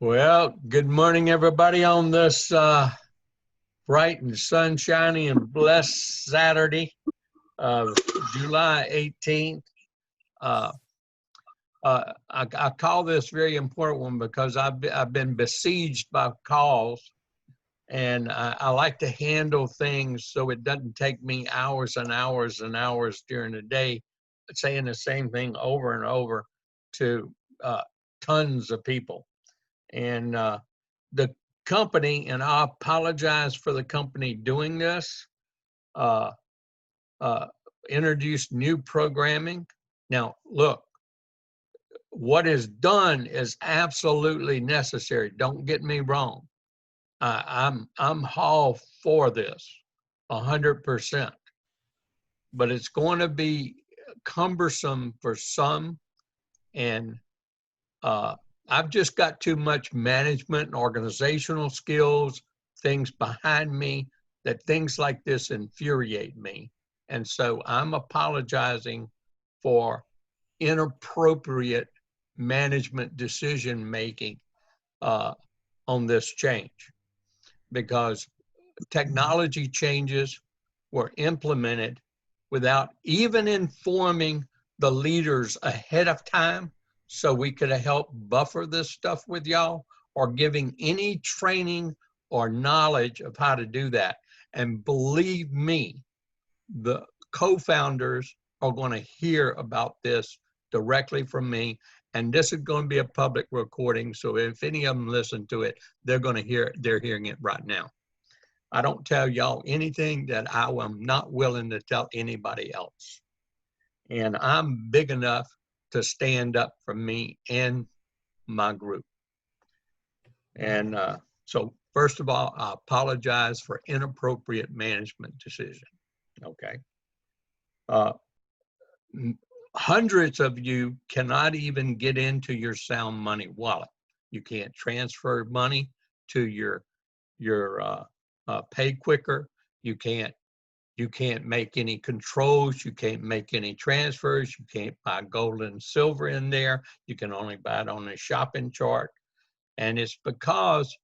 Well, good morning, everybody, on this bright and sunshiny and blessed Saturday of July 18th. Uh, I call this very important one because I've been besieged by calls, and I like to handle things so it doesn't take me hours and hours and hours during the day saying the same thing over and over to tons of people. And the company, and I apologize for the company doing this, uh, introduced new programming. Now, look, what is done is absolutely necessary. Don't get me wrong. I'm all for this, 100%. But it's going to be cumbersome for some, and I've just got too much management and organizational skills, things behind me, that things like this infuriate me. And so I'm apologizing for inappropriate management decision making on this change, because technology changes were implemented without even informing the leaders ahead of time, so we could help buffer this stuff with y'all, or giving any training or knowledge of how to do that. And believe me, the co-founders are going to hear about this directly from me. And this is going to be a public recording. So if any of them listen to it, they're going to hear it. They're hearing it right now. I don't tell y'all anything that I am not willing to tell anybody else. And I'm big enough to stand up for me and my group. And so first of all, I apologize for inappropriate management decision, okay? Hundreds of you cannot even get into your Sound Money wallet. You can't transfer money to your pay quicker. You can't make any controls. You can't make any transfers. You can't buy gold and silver in there. You can only buy it on a shopping chart. And it's because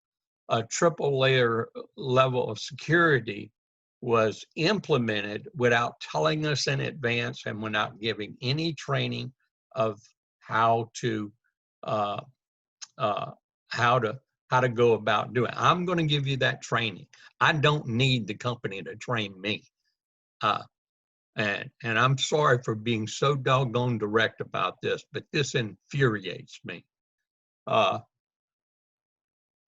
a triple layer level of security was implemented without telling us in advance and without giving any training of how to go about doing it. I'm going to give you that training. I don't need the company to train me. And I'm sorry for being so doggone direct about this, but this infuriates me.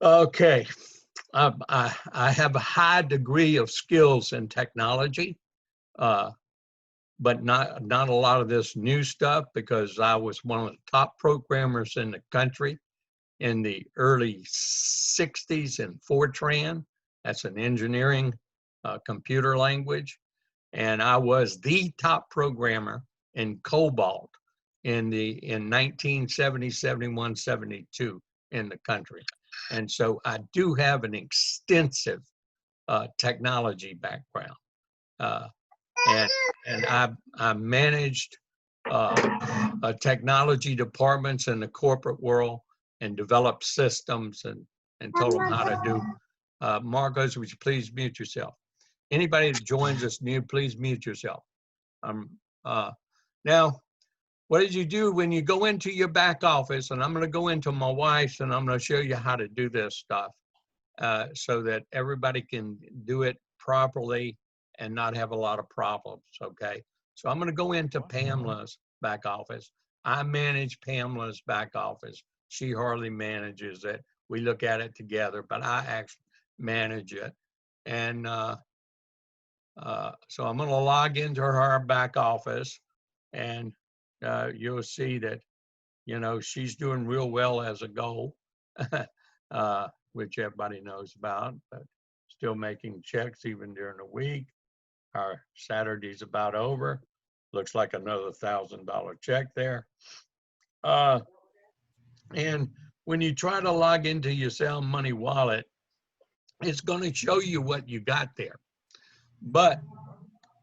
Okay, I have a high degree of skills in technology, but not a lot of this new stuff, because I was one of the top programmers in the country in the early 60s in Fortran. That's an engineering computer language. And I was the top programmer in COBOL in 1970, 71, 72 in the country. And so I do have an extensive technology background. And I managed technology departments in the corporate world and developed systems and told them how to do. Marcos, would you please mute yourself? Anybody that joins us new, please mute yourself. Now, what did you do when you go into your back office? And I'm going to go into my wife's, and I'm going to show you how to do this stuff so that everybody can do it properly and not have a lot of problems, okay? So I'm going to go into Pamela's back office. I manage Pamela's back office. She hardly manages it. We look at it together, but I actually manage it. And so I'm going to log into her back office, and you'll see that, you know, she's doing real well as a goal, which everybody knows about, but still making checks even during the week. Our Saturday's about over. Looks like another $1,000 check there. And when you try to log into your Sound Money wallet, it's going to show you what you got there. But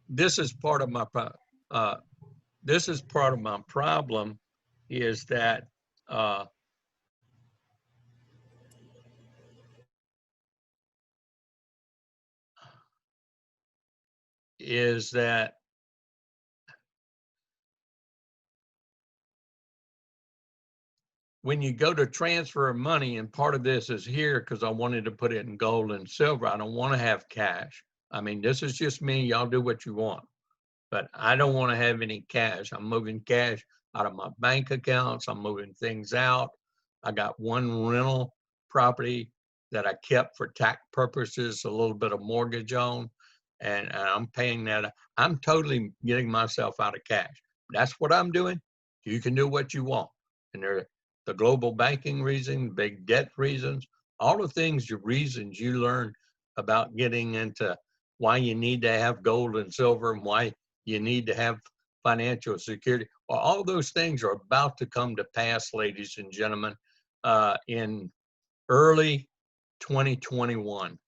this is part of my problem, is that is that when you go to transfer money, and part of this is here because I wanted to put it in gold and silver. I don't want to have cash. I mean, this is just me. Y'all do what you want, but I don't want to have any cash. I'm moving cash out of my bank accounts. I'm moving things out. I got one rental property that I kept for tax purposes, a little bit of mortgage on, and I'm paying that. I'm totally getting myself out of cash. That's what I'm doing. You can do what you want. And there, the global banking reason, big debt reasons, all the things, the reasons you learn about getting into why you need to have gold and silver and why you need to have financial security. Well, all those things are about to come to pass, ladies and gentlemen, in early 2021.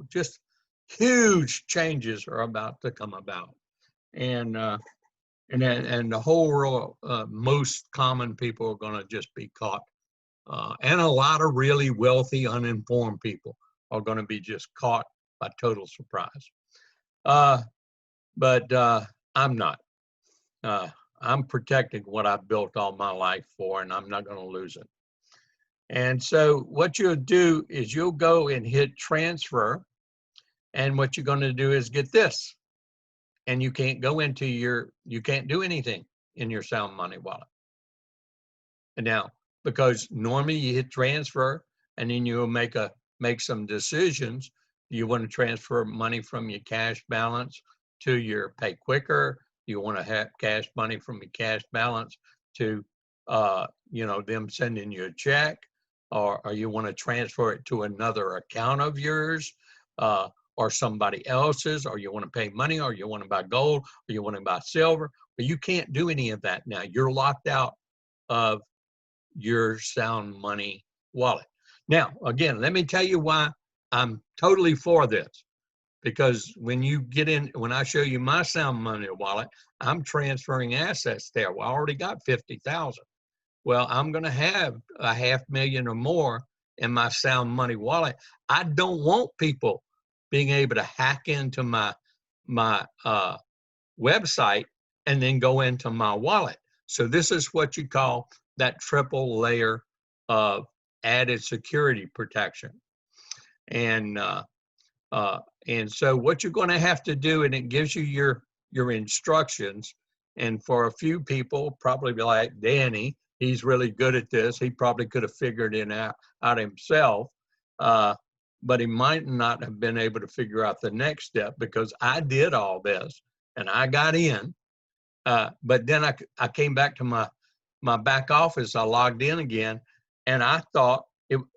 Just huge changes are about to come about. And the whole world, most common people are going to just be caught. And a lot of really wealthy, uninformed people are going to be just caught by total surprise. But I'm not. I'm protecting what I've built all my life for, and I'm not going to lose it. And so what you'll do is you'll go and hit transfer, and what you're going to do is get this. And you can't go into you can't do anything in your Sound Money wallet. And now, because normally you hit transfer, and then you'll make some decisions. You want to transfer money from your cash balance to your Pay Quicker. You want to have cash money from your cash balance to, them sending you a check, or you want to transfer it to another account of yours, or somebody else's, or you want to pay money, or you want to buy gold, or you want to buy silver. But you can't do any of that now. You're locked out of your Sound Money wallet. Now, again, let me tell you why I'm totally for this. Because when I show you my Sound Money wallet, I'm transferring assets there. Well, I already got 50,000. Well, I'm going to have $500,000 or more in my Sound Money wallet. I don't want people being able to hack into my website and then go into my wallet. So this is what you call that triple layer of added security protection. And so what you're going to have to do, and it gives you your instructions. And for a few people, probably like Danny, he's really good at this. He probably could have figured it out himself, but he might not have been able to figure out the next step, because I did all this and I got in. But then I came back to my back office. I logged in again, and I thought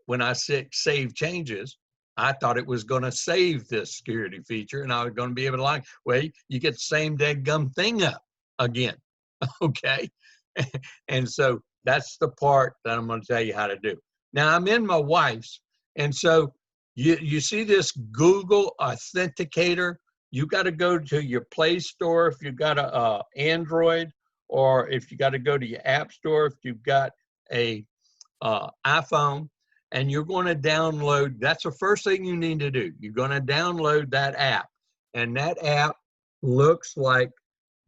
when I said save changes, I thought it was going to save this security feature, and I was going to be able to well, you get the same dadgum thing up again. Okay. And so that's the part that I'm going to tell you how to do. Now I'm in my wife's, and so you see this Google Authenticator. You got to go to your Play Store if you've got a Android, or if you got to go to your App Store if you've got a iPhone, and you're going to download. That's the first thing you need to do. You're going to download that app, and that app looks like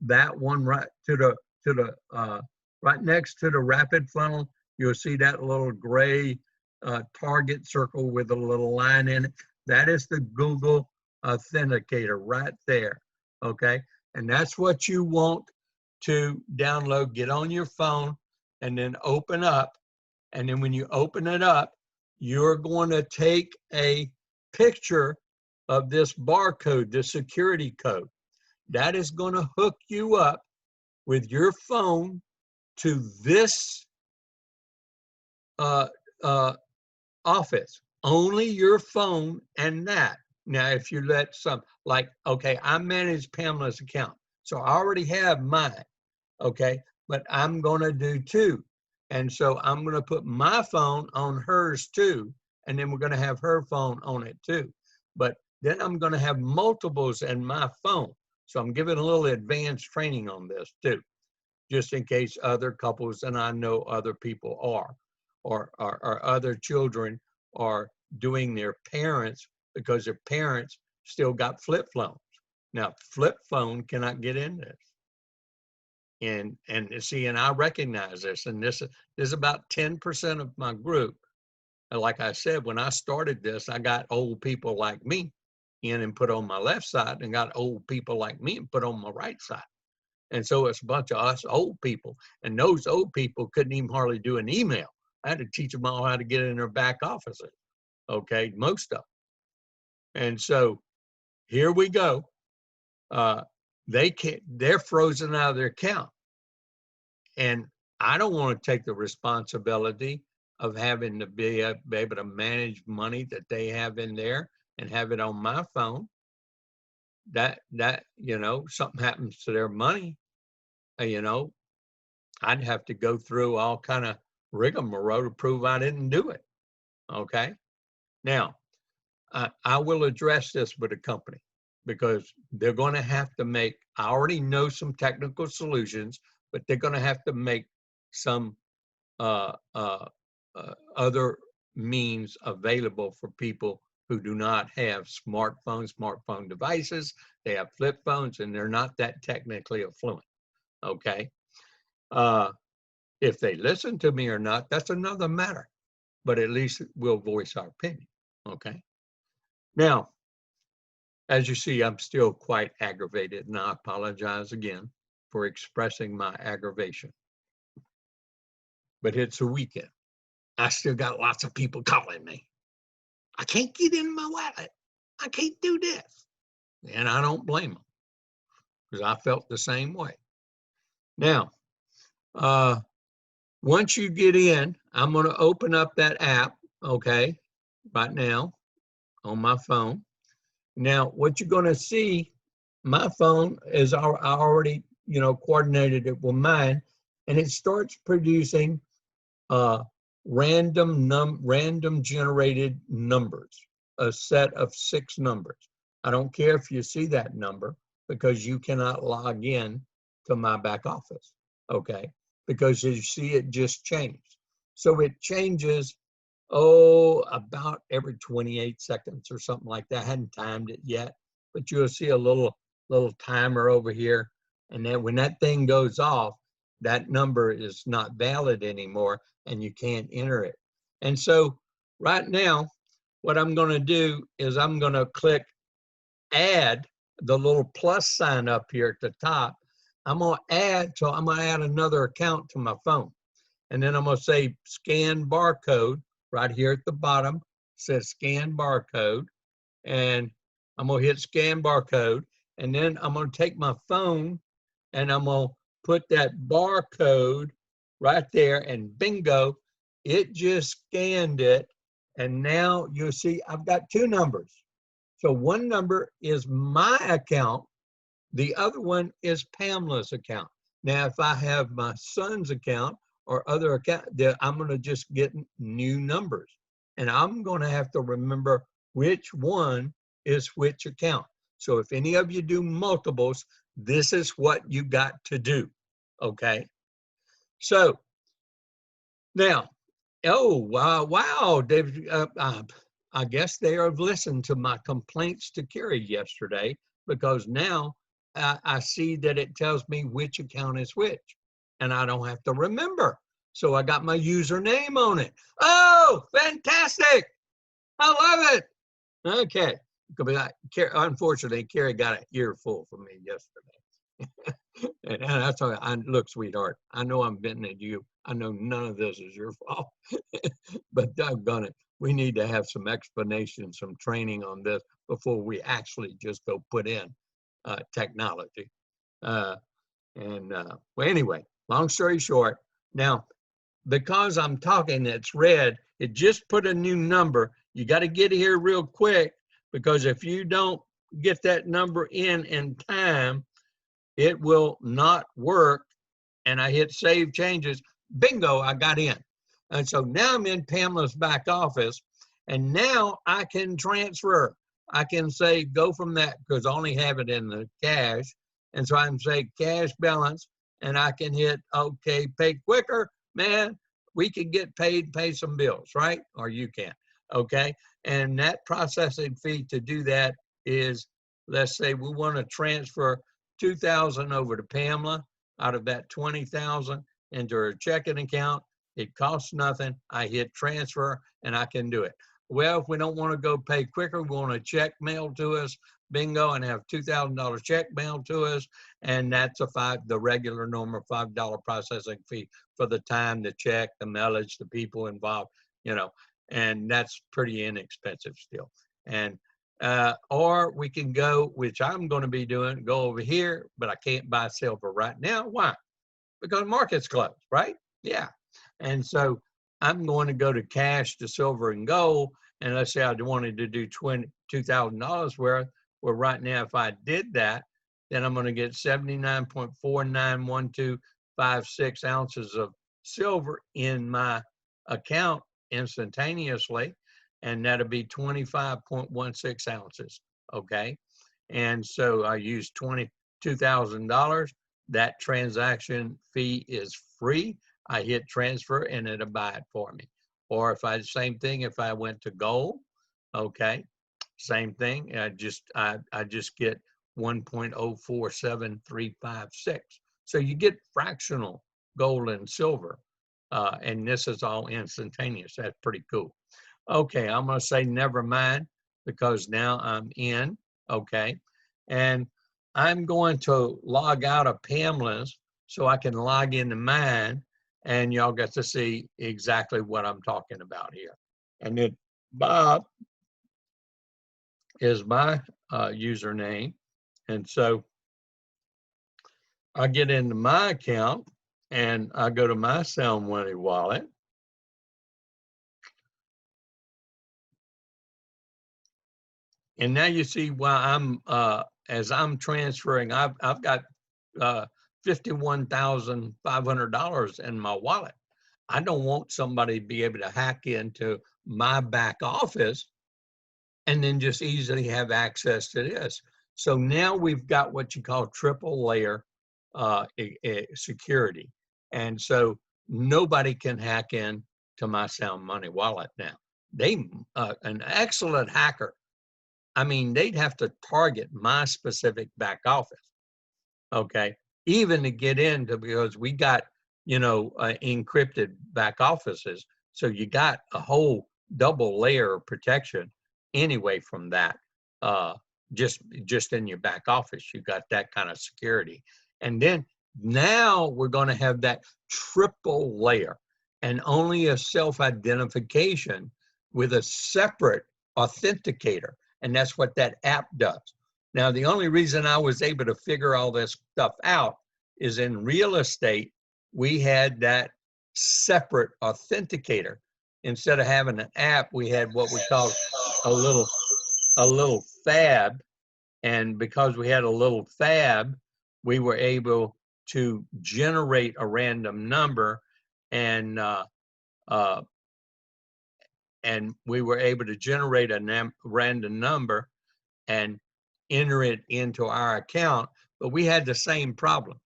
that one right to the right next to the rapid funnel. You'll see that little gray target circle with a little line in it. That is the Google Authenticator right there. Okay, and that's what you want to download. Get on your phone and then open up. And then when you open it up, you're going to take a picture of this barcode, this security code. That is going to hook you up with your phone to this office. Only your phone and that. Now, if you let okay, I manage Pamela's account, so I already have mine, okay? But I'm going to do two. And so I'm going to put my phone on hers too, and then we're going to have her phone on it too. But then I'm going to have multiples in my phone. So I'm giving a little advanced training on this too, just in case other couples, and I know other people are, or other children are doing their parents, because their parents still got flip phones. Now, flip phone cannot get in this. And see, and I recognize this, and this is about 10% of my group. And like I said, when I started this, I got old people like me in and put on my left side, and got old people like me and put on my right side. And so it's a bunch of us old people, and those old people couldn't even hardly do an email. I had to teach them all how to get in their back offices. Okay, most of them. And so here we go. They're frozen out of their account. And I don't want to take the responsibility of having to be able to manage money that they have in there and have it on my phone. That something happens to their money, I'd have to go through all kind of rigmarole to prove I didn't do it. Okay. Now, I will address this with the company, because they're going to have to make, I already know some technical solutions, but they're going to have to make some other means available for people who do not have smartphone devices. They have flip phones, and they're not that technically affluent. Okay. If they listen to me or not, that's another matter, but at least we'll voice our opinion. Okay. Now, as you see, I'm still quite aggravated, and I apologize again for expressing my aggravation. But it's a weekend. I still got lots of people calling me. I can't get in my wallet. I can't do this. And I don't blame them, because I felt the same way. Now, once you get in, I'm going to open up that app, okay, right now on my phone. Now, what you're going to see, my phone is already, coordinated it with mine, and it starts producing random generated numbers, a set of 6 numbers. I don't care if you see that number, because you cannot log in to my back office, okay? Because you see it just changed. So it changes, about every 28 seconds or something like that. I hadn't timed it yet, but you'll see a little timer over here. And then when that thing goes off, that number is not valid anymore, and you can't enter it. And so right now, what I'm going to do is I'm going to click add, the little plus sign up here at the top. I'm going to add another account to my phone. And then I'm going to say scan barcode right here at the bottom. It says scan barcode. And I'm going to hit scan barcode. And then I'm going to take my phone and I'm going to put that barcode right there, and bingo, it just scanned it. And now you'll see I've got 2 numbers. So one number is my account. The other one is Pamela's account. Now, if I have my son's account or other account, I'm going to just get new numbers. And I'm going to have to remember which one is which account. So if any of you do multiples, this is what you got to do. Okay. So now, wow, David, I guess they have listened to my complaints to Carrie yesterday, because now I see that it tells me which account is which, and I don't have to remember. So I got my username on it. Oh, fantastic. I love it. Okay. Unfortunately, Carrie got an earful from me yesterday. And that's all right. Look, sweetheart, I know I'm venting at you. I know none of this is your fault. But doggone it, we need to have some explanation, some training on this before we actually just go put in technology. Well, anyway, long story short, now, because I'm talking, it's red, it just put a new number. You got to get here real quick, because if you don't get that number in time, it will not work. And I hit save changes. Bingo, I got in. And so now I'm in Pamela's back office, and now I can transfer. I can say, go from that, because I only have it in the cash. And so I can say cash balance, and I can hit okay, pay quicker. Man, we can get paid, pay some bills, right? Or you can, okay? And that processing fee to do that is, let's say we want to transfer 2,000 over to Pamela out of that 20,000 into her checking account. It costs nothing. I hit transfer and I can do it. Well, if we don't want to go pay quicker, we want a check mailed to us, bingo, and have $2,000 check mailed to us, and that's the regular normal $5 processing fee for the time, the check, the mileage, the people involved, you know, and that's pretty inexpensive still. And or we can go, which I'm going to be doing, go over here, but I can't buy silver right now. Why? Because the market's closed, right? Yeah. And so I'm going to go to cash to silver and gold. And let's say I wanted to do $2,000 worth. Well, right now, if I did that, then I'm going to get 79.491256 ounces of silver in my account instantaneously. And that'll be 25.16 ounces. Okay. And so I used $22,000. That transaction fee is free. I hit transfer and it'll buy it for me. Or same thing if I went to gold, okay, same thing. I just get 1.047356. So you get fractional gold and silver, and this is all instantaneous. That's pretty cool. Okay, I'm gonna say never mind because now I'm in. Okay, and I'm going to log out of Pamela's so I can log into mine, and y'all get to see exactly what I'm talking about here. And then Bob is my username. And so I get into my account and I go to my Sound Money wallet. And now you see why I'm, as I'm transferring, I've got $51,500 in my wallet. I don't want somebody to be able to hack into my back office and then just easily have access to this. So now we've got what you call triple layer security. And so nobody can hack in to my Sound Money wallet now. An excellent hacker, I mean, they'd have to target my specific back office, okay? Even to get into, because we got, encrypted back offices. So you got a whole double layer of protection anyway from that. Just in your back office, you got that kind of security. And then now we're going to have that triple layer and only a self-identification with a separate authenticator. And that's what that app does. Now, the only reason I was able to figure all this stuff out is in real estate, we had that separate authenticator. Instead of having an app, we had what we call a little fab. And because we had a little fab, we were able to generate a random number, and we were able to generate a random number and enter it into our account. But we had the same problems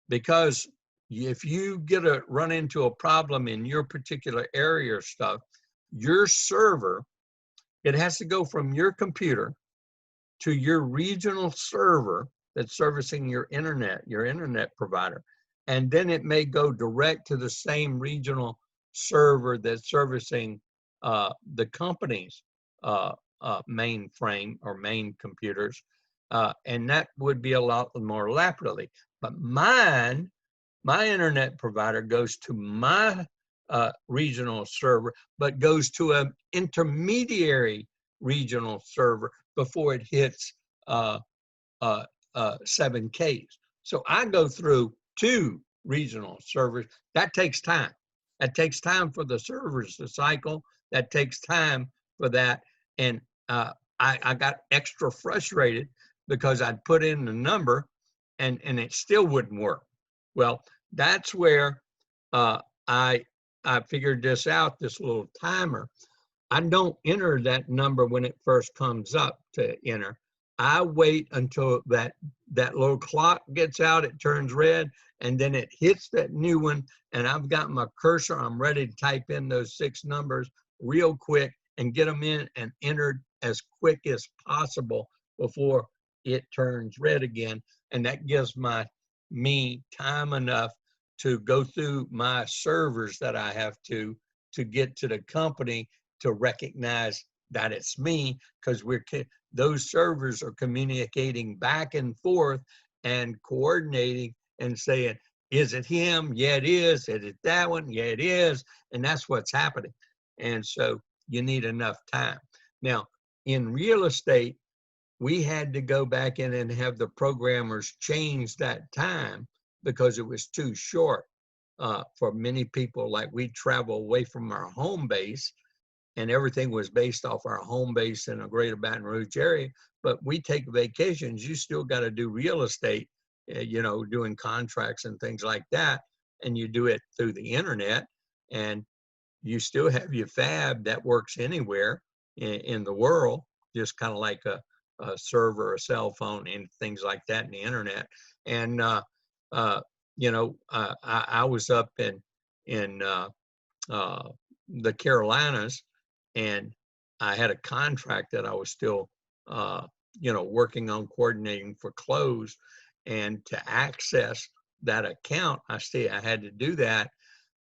because if you run into a problem in your particular area or stuff, your server, it has to go from your computer to your regional server that's servicing your internet provider. And then it may go direct to the same regional server that's servicing the company's mainframe or main computers. And that would be a lot more rapidly. But my internet provider goes to my regional server, but goes to an intermediary regional server before it hits 7Ks. So I go through 2 regional servers. That takes time. That takes time for the servers to cycle. That takes time for that. And I got extra frustrated because I'd put in the number and it still wouldn't work. Well, that's where I figured this out, this little timer. I don't enter that number when it first comes up to enter. I wait until that little clock gets out, it turns red, and then it hits that new one, and I've got my cursor, I'm ready to type in those 6 numbers real quick, and get them in and entered as quick as possible before it turns red again. And that gives me time enough to go through my servers that I have to get to the company to recognize that it's me, because those servers are communicating back and forth and coordinating and saying, is it him? Yeah, it is. Is it that one? Yeah, it is. And that's what's happening. And so you need enough time. Now, in real estate, we had to go back in and have the programmers change that time because it was too short for many people. Like, we travel away from our home base, and everything was based off our home base in the greater Baton Rouge area. But we take vacations, you still got to do real estate, doing contracts and things like that. And you do it through the internet, and you still have your fab that works anywhere in the world, just kind of like a server, a cell phone, and things like that in the internet. And, I was up in the Carolinas, and I had a contract that I was still, working on coordinating for close. And to access that account, I had to do that,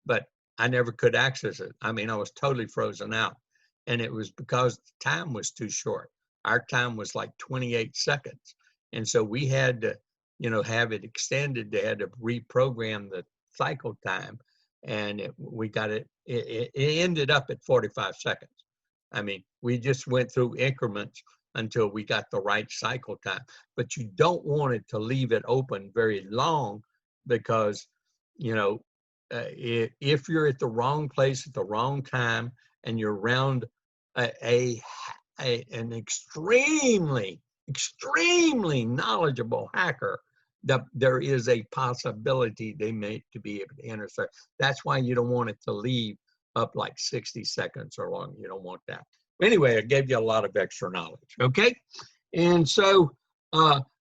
but I never could access it. I mean, I was totally frozen out. And it was because the time was too short. Our time was like 28 seconds. And so we had to, have it extended. They had to reprogram the cycle time. And it ended up at 45 seconds. I mean, we just went through increments until we got the right cycle time. But you don't want it to leave it open very long, because, if you're at the wrong place at the wrong time, and you're around an extremely knowledgeable hacker, that there is a possibility they may to be able to intercept. That's why you don't want it to leave up like 60 seconds or long. You don't want that. Anyway, I gave you a lot of extra knowledge. Okay, and so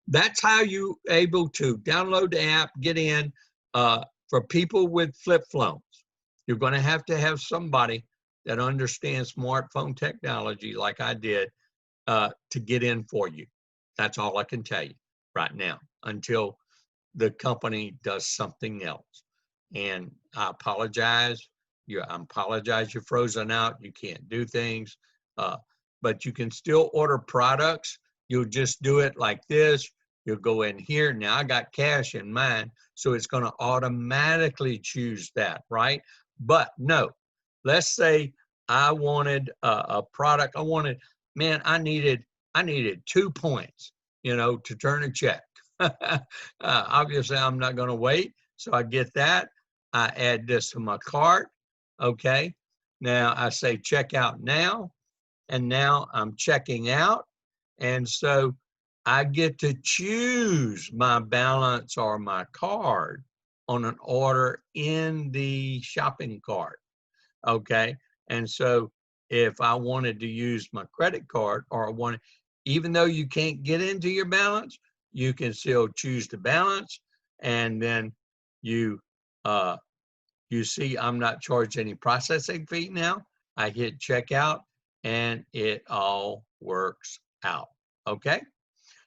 that's how you able to download the app, get in. For people with flip phones, you're going to have somebody that understands smartphone technology like I did to get in for you. That's all I can tell you right now, until the company does something else. And I apologize. You're frozen out. You can't do things, but you can still order products. You'll just do it like this. You'll go in here. Now, I got cash in mine, so it's going to automatically choose that, right? But no, let's say I wanted a product. I needed 2 points, to turn a check. Obviously, I'm not going to wait. So I get that. I add this to my cart. Okay. Now I say check out now. And now I'm checking out. And so I get to choose my balance or my card on an order in the shopping cart. Okay. And so if I wanted to use my credit card, or even though you can't get into your balance, you can still choose the balance. And then you see I'm not charged any processing fee now. I hit checkout and it all works out. Okay.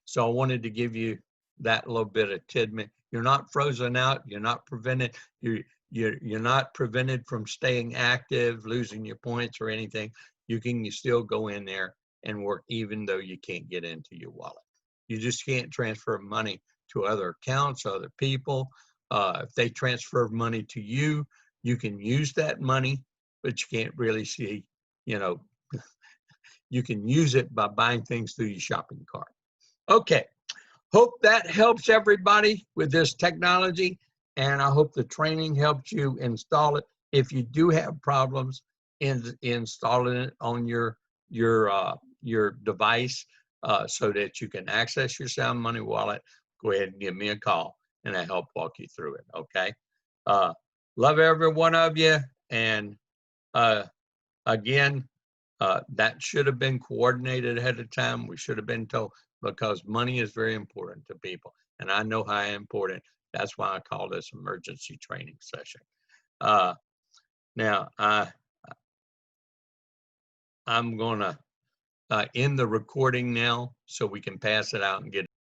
So I wanted to give you that little bit of tidbit. You're not frozen out. You're not prevented. You're not prevented from staying active, losing your points or anything. You can still go in there and work, even though you can't get into your wallet. You just can't transfer money to other accounts, other people. If they transfer money to you, you can use that money, but you can't really see, you can use it by buying things through your shopping cart. Okay. Hope that helps everybody with this technology, and I hope the training helps you install it. If you do have problems in installing it on your device so that you can access your Sound Money wallet, go ahead and give me a call, and I'll help walk you through it. Okay. Love every one of you, and again, that should have been coordinated ahead of time. We should have been told, because money is very important to people. And I know how important. That's why I call this emergency training session. Now, I'm gonna end the recording now so we can pass it out and get